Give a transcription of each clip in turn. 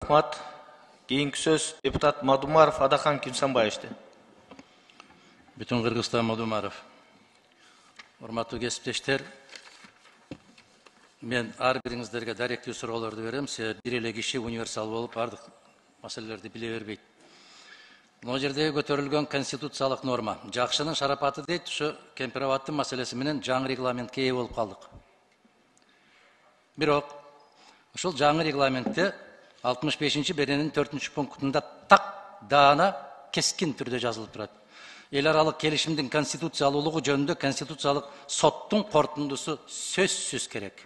Рахмат. Кейинки сөз депутат Мадумаров Адахан Кимсанбаевичте. Бүтін Кыргызстан Мадумаров. Урматтуу кесиптештер, мен ар бириңиздерге даректүү суроолорду берем. Себеби бир эле киши универсал болуп бардык маселелерди биле бербейт. Мына жерде көтөрүлгөн конституциялык норма. Жакшынын шарапаты дейт, ушу кемпирабаддын маселеси менен жаңы регламентке ээ болуп калдык. Бирок ушул жаңы регламентте 65 беренин 4 пунктунда так даана кескин түрдө жазылып турат. Эл аралык келишимдин конституциялуулугу жөнүндө конституциялык соттун корутундусу сөзсүз керек.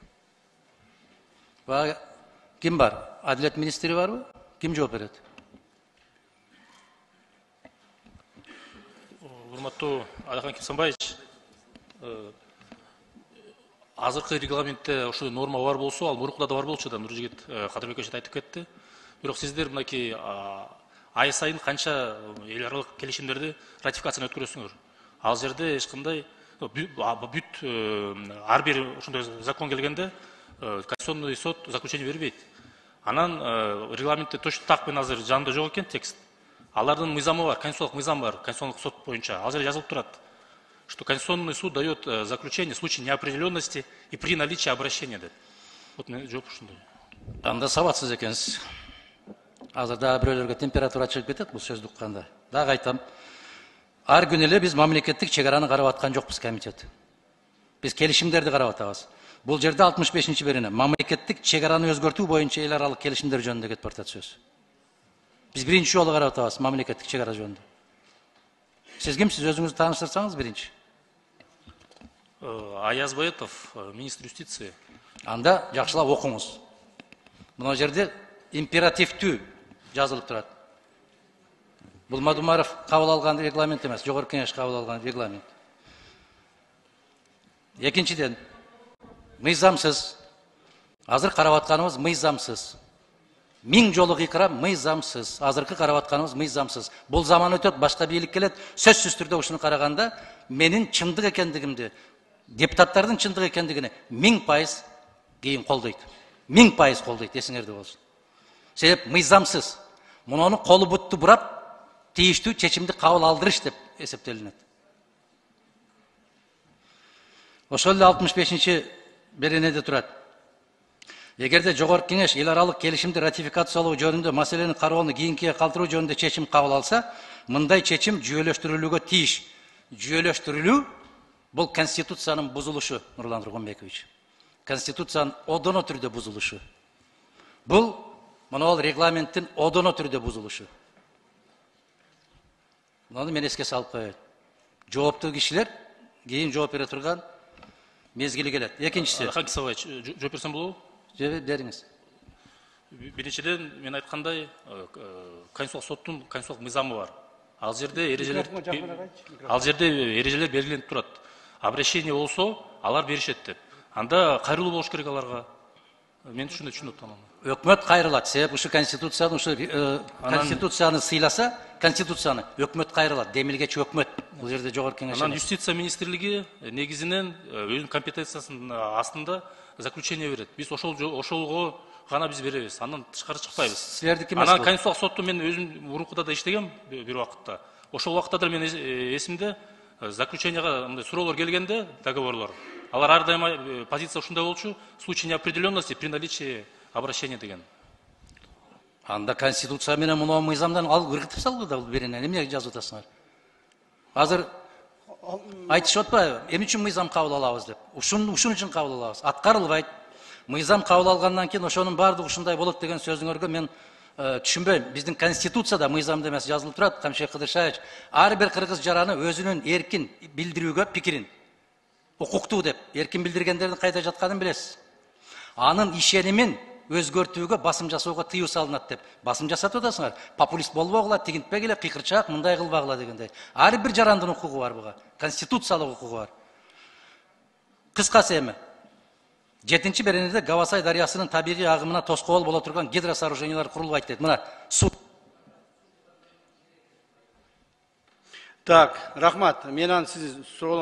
Ким бар? Адилет министри барбы? Ким жооп берет? Урматтуу Адахан Кимсанбаевич, азыркы регламентте ошо норма бар болсо, ал мурукта да бар болчу да, Нуржигит Кадырбекович айтып кетти. Бирок сиздер мынакей ай сайын канча эл аралык келишимдерди ратификацияны өткөрөсүңөр. Ал жерде эч кандай бүт ар бир ошондой закон келгенде Конституционный суд заключение бербейт. Анан регламентте точно так мен азыр жанында жок экен текст. Алардын мыйзамы бар, конституциялык мыйзам бар, конституционный суд боюнча. Ал жерде жазылып турат, что Конституционный суд дает заключение в случае неопределенности и при наличии обращения. Вот жооп ушундай. Анда сабатсыз экенсиз. Азыр дагы бирөөлөргө температура чыгып кетет бул сөздү укканда. Дагы айтам. Ар күнү эле биз мамлекеттик чек араны карап аткан жокпуз комитет. Биз келишимдерди карап атабыз. Бул жерде 65 берене мамлекеттик чек араны өзгөртүү боюнча эл аралык келишимдер жөнүндө кетип барат сөз. Биз биринчи жолу карап атабыз мамлекеттик чек ара жөнүндө. Сиз кимсиз, өзүңүздү тааныштырсаңыз биринчи. Аяз Боетов, министр юстиции. Анда жакшылап окуңуз. Мына жерде императивтүү жазылып турат. Бул Мадумаров кабыл алган регламент эмес, жогорку кеңеш кабыл алган регламент. Экинчиден, мыйзамсыз. Азыр карап атканыбыз мыйзамсыз. 1000 жолу кыйкырам, мыйзамсыз. Азыркы карап атканыбыз мыйзамсыз. Бул заман өтөт, башка бийлик келет. Сөзсүз түрдө ушуну караганда менин чындык экендигимди, депутаттардын чындык экендигини 1000% кийин колдойт. 1000% колдойт, эсиңерде болсун. Себеп мыйзамсыз. Муну колу бутту бурап, тийиштүү чечимди кабыл алдырыш деп эсептелинет. Ошол эле 65 беренеде турат. Эгерде жогорку кеңеш эл аралык келишимди ратификациялоо жөнүндө маселени кароону кийинкиге калтыруу жөнүндө чечим кабыл алса, мындай чечим жүйөлөштүрүлүүгө тийиш. Жүйөлөштүрүлүү бул конституциянын бузулушу, Нурлан Тургунбекович. Конституциянын одоно түрдө бузулушу. Бул мына регламенттин одоно түрдө бузулушу. Муну мен эске салып коеюн. Жооптуу кишилер кийин жооп бере турган мезгили келет. Экинчиси. Адахан Кимсанбаевич, жооп берсем болобу? Бериңиз. Биринчиден мен айткандай конституциялык соттун конституциялык мыйзамы бар. Ал жерде эрежелер белгиленип турат. Обращение болсо, алар беришет деп. Анда кайрылуу болуш керек аларга. Мен ушуну түшүнүп атам. Өкмөт кайрылат. Себеп ушу конституцияны сыйласа, конституцияны өкмөт кайрылат. Демилгечи өкмөт. Бул жерде жогорку кеңеш. Анан юстиция министрлиги негизинен өзүнүн компетенциясынын астында заключение берет. Биз ошолго гана биз беребиз. Андан тышкары чыкпайбыз. Силердики эмес. Анан конституциялык сотту мен өзүм мурункуда да иштегем бир убакытта. Ошол убакытта да мен эсимде заключенияга мындай суроолор келгенде, договорлор. Алар ар дайыма позиция ушундай болчу, в случае неопределенности при наличии обращения деген. Анда конституция менен муну мыйзамдан алып кыргытып салды да бул берене. Эмне жазып атасыңар? Азыр айтышып атпайбы? Эмне үчүн мыйзам кабыл алабыз деп. Ушун үчүн кабыл алабыз. Аткарылбайт. Мыйзам кабыл алгандан кийин ошонун баардыгы ушундай болот деген сөзүңөргө мен түшүнбөйм. Биздин конституцияда мыйзамда эмес жазылып турат, Камшек Кыдыршаевич. Ар бир кыргыз жараны өзүнүн эркин билдирүүгө пикирин укуктуу деп, эркин билдиргендердин кайда жатканын билесиз. Анын ишенимин өзгөртүүгө басым жасоого тыюу салынат деп басым жасатып атасыңар. Популист болбогула, тигинтпегиле, кыйкырчаак, мындай кылбагыла дегендей. Ар бир жарандын укугу бар буга, конституциялык укугу бар. Кыскасы эми 7 беренеде Гавасай дарыясынын табигый агымына тоскоол боло турган гидросооружениялар курулбайт дейт. Мына суд. Так, рахмат. Менен сиз суроо